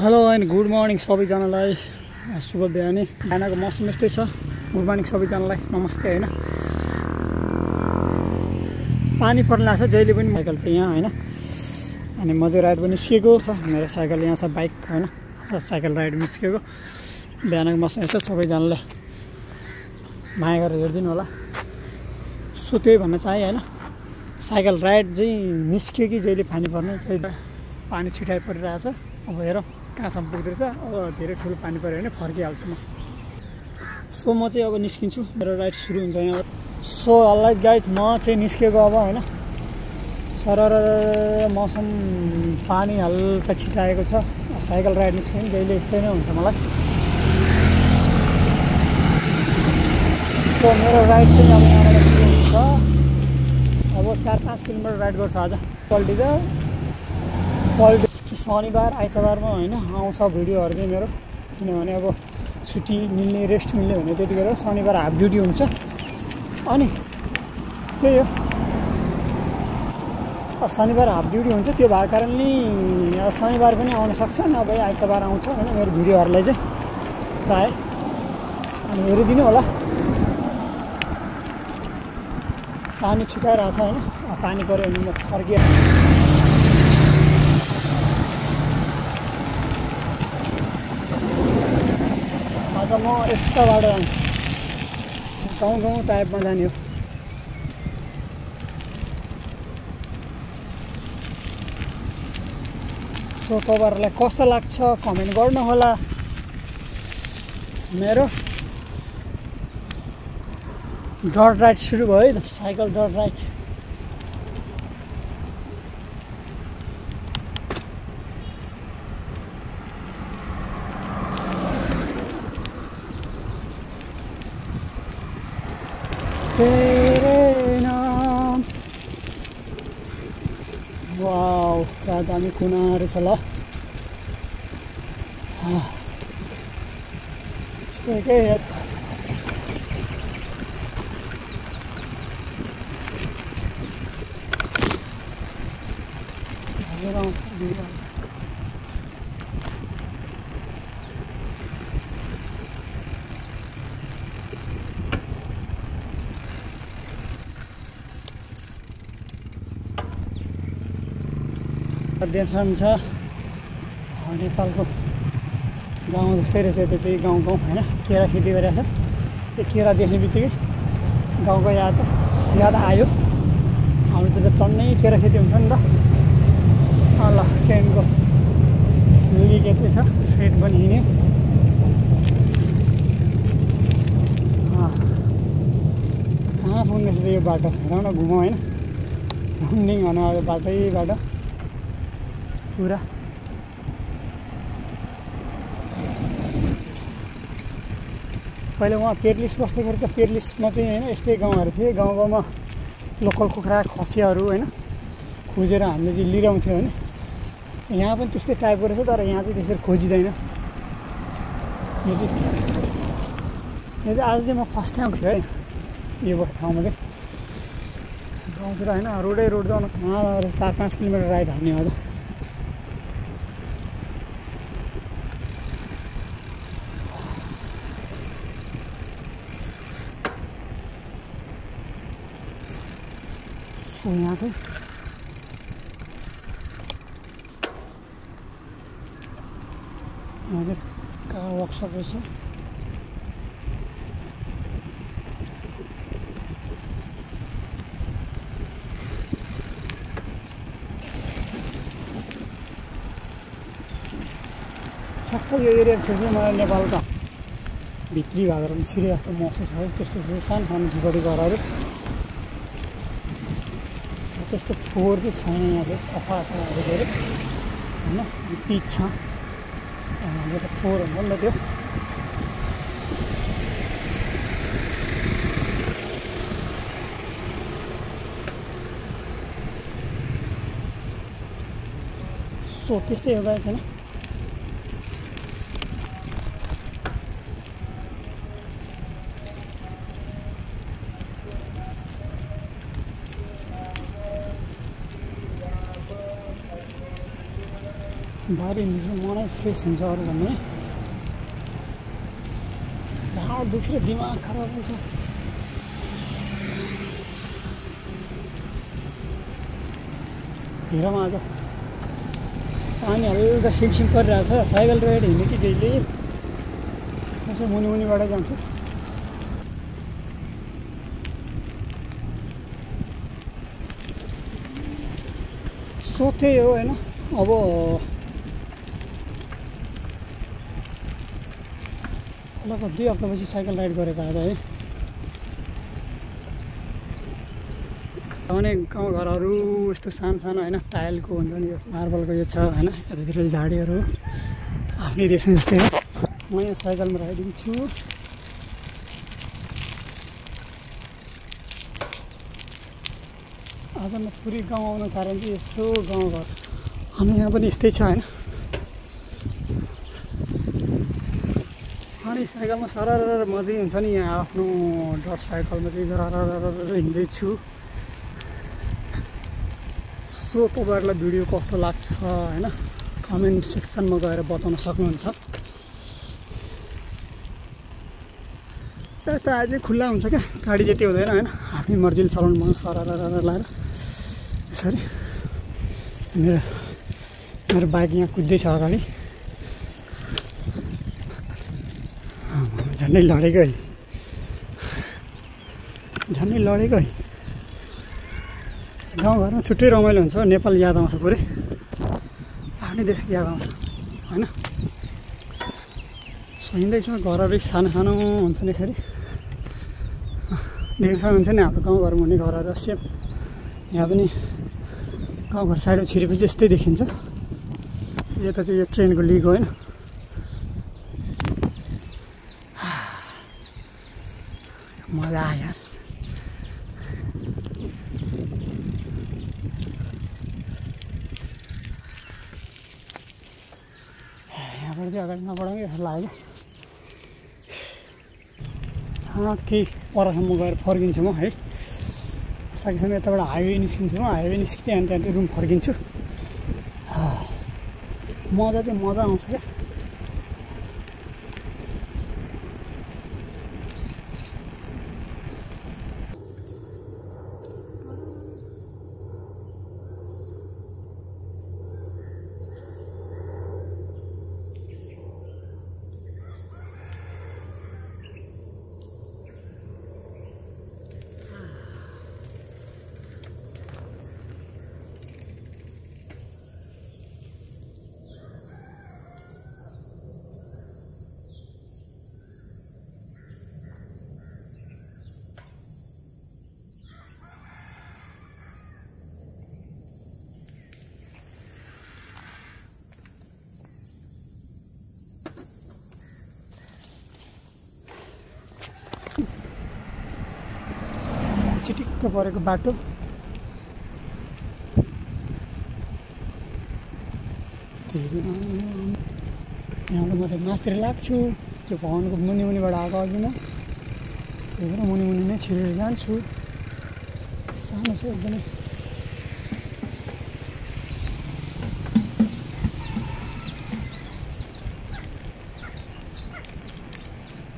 Hello and good morning सबैजनालाई। शुभ बिहानी। बिहानको मौसम यस्तै छ। गुड मर्निङ सबैजनालाई, नमस्ते। होइन, पानी पर्न लाग्छ जहिले पनि। साइकल चाहिँ यहाँ होइन, अनि म चाहिँ राइड पनि निस्किएको छ। मेरो साइकल यहाँ छ, बाइक होइन, साइकल राइड निस्किएको। बिहानको मौसम यस्तो, सबैजनाले माया गरेर हेरिदिनु होला। सो त्यही भन्न चाहेँ होइन, साइकल राइड चाहिँ निस्क्यो कि जहिले पानी पर्ने चाहिँ पानी छिटाइ परिरहेछ। अब हेरौँ कहाँसम्म पुग्दैछ। अब धेरै ठुलो पानी पऱ्यो भने फर्किहाल्छु म। सो म चाहिँ अब निस्किन्छु, मेरो राइड सुरु हुन्छ यहाँ। सो अलराइट गाइज, म चाहिँ निस्केको अब होइन। सरर मौसम पानी हल्का छिटाएको छ। साइकल राइड निस्क्यो भने जहिले यस्तै नै हुन्छ मलाई। सो मेरो राइड चाहिँ अब यहाँबाट सुरु हुन्छ। अब 4-5 किलोमिटर राइड गर्छ आज। पल्टी शनिबार आइतबारमा होइन आउँछ भिडियोहरू चाहिँ मेरो, किनभने अब छुट्टी मिल्ने, रेस्ट मिल्ने भने त्यतिखेर शनिबार हाफ ड्युटी हुन्छ। अनि त्यही हो, शनिबार हाफ ड्युटी हुन्छ। त्यो भएको कारणले अब शनिबार पनि आउन सक्छ, नभए आइतबार आउँछ होइन मेरो भिडियोहरूलाई चाहिँ प्राय। अनि हेरिदिनु होला। पानी छिटाइरहेछ होइन, पानी पऱ्यो भने म फर्किहाल्छु। आज म यताबाट गाउँ टाइपमा जाने हो। सो तपाईँहरूलाई कस्तो लाग्छ कमेन्ट गर्नु होला। मेरो डट राइड सुरु भयो है त, साइकल डट राइड। तेरे नाम, वाउ क्या दामी कुना रहेछ ल। यस्तै के टेन्सन छ। नेपालको गाउँ जस्तै रहेछ त्यो चाहिँ, गाउँ होइन। केरा खेती गरिरहेछ। त्यो केरा देख्ने बित्तिकै गाउँको याद आयो। हाम्रो त टन्नै केरा खेती हुन्छ नि त। ल ट्रेनको लिक यतै छ, ट्रेन पनि हिँड्यो। कहाँ पुग्ने रहेछ यो बाटो, हेरौँ न, घुमौँ होइन। घुम्ने भने अब बाटो पुरा। पहिला उहाँ पेर्लिस बस्दाखेरि त पेर्लिसमा चाहिँ होइन यस्तै गाउँहरू थिए। गाउँमा लोकल कुखुरा खसियाहरू होइन खोजेर हामीले चाहिँ लिइरहन्थ्यो होइन। यहाँ पनि त्यस्तै टाइपको रहेछ, तर यहाँ चाहिँ त्यसरी खोजिँदैन। यो चाहिँ आज चाहिँ म फर्स्ट टाइम छु है यो ठाउँमा चाहिँ। गाउँतिर होइन, रोड जानु कहाँ 4-5 किलोमिटर राइड हाल्ने हो। यहाँ चाहिँ कार वर्कसप रहेछ। ठ्याक्कै यो एरिया छिर्दै मलाई नेपालका भित्री भागहरू पनि छिरे जस्तो महसुस भयो। त्यस्तो सानो झिपडी घरहरू, त्यस्तो फोहोर चाहिँ छैन। यहाँ चाहिँ सफा छ धेरै होइन, पिच छ। यो त फोहोर हुन्छ नि त त्यो। सो त्यस्तै हो गाइस होइन। बाहिर निस्केर मनै फ्रेस हुन्छ अरू भन्ने ढाड दुखेर दिमाग खराब हुन्छ हेरौँ आज पानी हल्का सिमसिम परिरहेछ साइकल राइड हिँड्ने कि जहिले यसो मुनि मुनिबाट जान्छु सोख थियो यो होइन अब लगभग 2 हप्तापछि साइकल राइड गरेको आज है भने गाउँघरहरू यस्तो सानो सानो होइन टाइलको हुन्छ नि यो मार्बलको यो छ होइन यतातिर झाडीहरू आफ्नै देशमा जस्तै हो म यहाँ साइकलमा राइडिङ छु आज म पुरै गाउँ आउनु कारण चाहिँ यसो गाउँघर अनि यहाँ पनि यस्तै छ होइन अनि साइकलमा सरर मजै हुन्छ नि यहाँ आफ्नो डट साइकलमा चाहिँ सरर हिँड्दैछु सो तपाईँहरूलाई भिडियो कस्तो लाग्छ होइन कमेन्ट सेक्सनमा गएर बताउन सक्नुहुन्छ यता अझै खुल्ला हुन्छ क्या गाडी जति हुँदैन होइन आफ्नै मर्जीले चलाउनु मन सरर लाएर यसरी मेरो बाइक यहाँ कुद्दैछ अगाडि झन्डै लडेको है झन्डै लडेको है गाउँघरमा छुट्टै रमाइलो हुन्छ नेपाल याद आउँछ पुरै आफ्नै देशको याद आउँछ होइन हिँड्दैछ घरहरू सानो सानो हुन्छ नि यसरी देख्न सक्नुहुन्छ नि हाम्रो गाउँघरमा हुने घरहरू सेम यहाँ पनि गाउँघर साइडमा छिरेपछि यस्तै देखिन्छ यता चाहिँ यो ट्रेनको लिक होइन मजा आयो यार यहाँबाट चाहिँ अगाडि नबढाउँ कि जस्तो लाग्यो केही परसम्म गएर फर्किन्छु म है सकेसम्म यताबाट हाइवे निस्किन्छु म हाइवे निस्किँदै अनि त्यहाँदेखि रुम फर्किन्छु मजा चाहिँ मजा आउँछ क्या छिटिक्क परेको बाटो यहाँबाट म त मासतिर लाग्छु त्यो भवनको मुनि मुनिबाट आएको अघि म त्यही भएर मुनि मुनि नै छिरेर जान्छु सानो छ एकदमै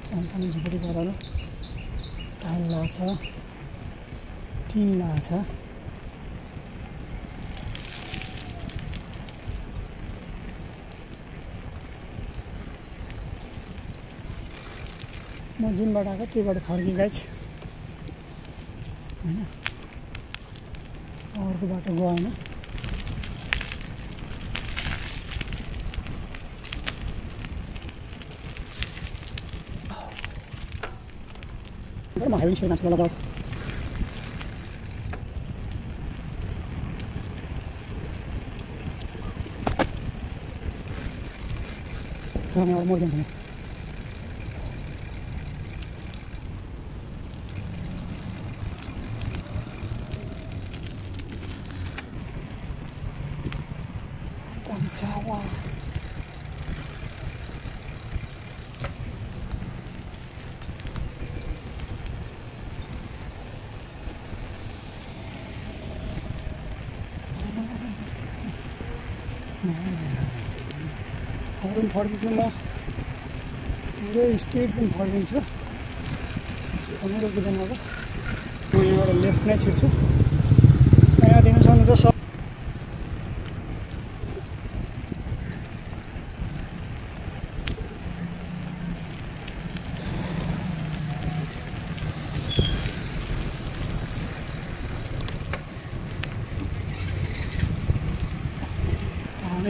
सानो सानो झुपडी घरहरू टाइल लाग्छ टिन लाग्छ म जुनबाट आएको त्यहीबाट फर्केँ गाइस होइन अर्को बाटो गएन म हाइवे जान्छु होला बाबु और मोड़ देंगे Jawa रुम फर्किन्छु म मेरो स्टेट रुम फर्किन्छु अनि रोकिँदैन अब म यहाँबाट लेफ्ट नै छिर्छु यहाँ देख्न सक्नुहुन्छ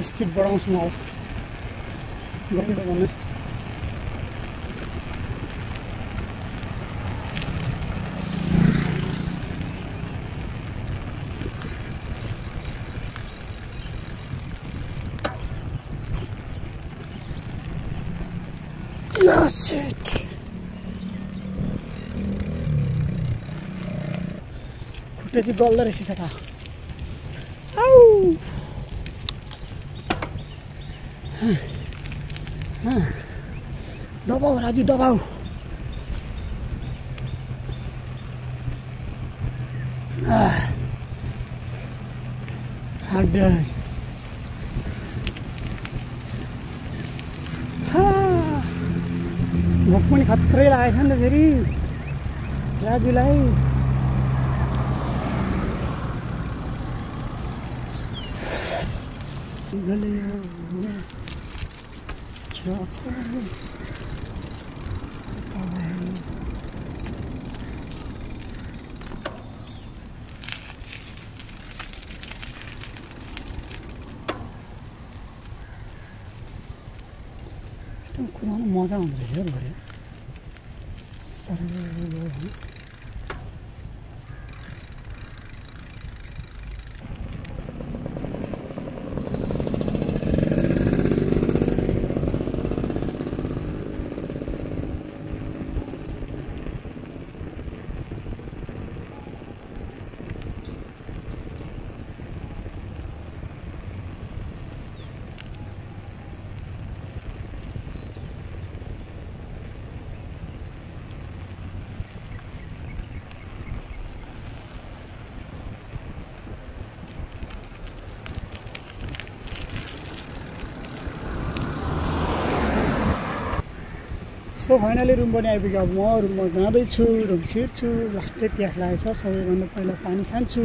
स्पिड बढाउँछु म अब गएको भने खुट्टे चाहिँ गल्दो रहेछ केटा दबाउ राजु दबाउ भोक पनि खत्रै लागेछ नि त फेरि राजुलाई कुदाउनु मजा आउँदो रहेछ भरे सो फाइनली रुम पनि आइपुग्यो अब म रुममा जाँदैछु रुम छिर्छु लास्टै प्यास लागेछ सबैभन्दा पहिला पानी खान्छु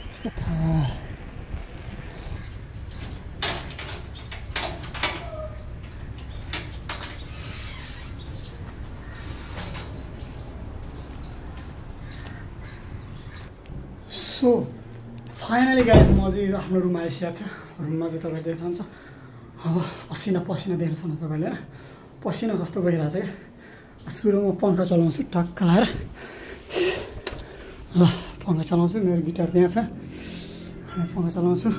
यस्तो थाहा सो फाइनली गाइस म चाहिँ आफ्नो रुममा आइसकेको छ रुममा चाहिँ तपाईँ देख्न सक्नुहुन्छ अब पसिना देख्न सक्नुहुन्छ तपाईँले होइन पसिना कस्तो गइरहेको छ क्या सुरुमा पङ्खा चलाउँछु टक्क लाएर ल पङ्खा चलाउँछु मेरो गिटार त्यहाँ छ अनि पङ्खा चलाउँछु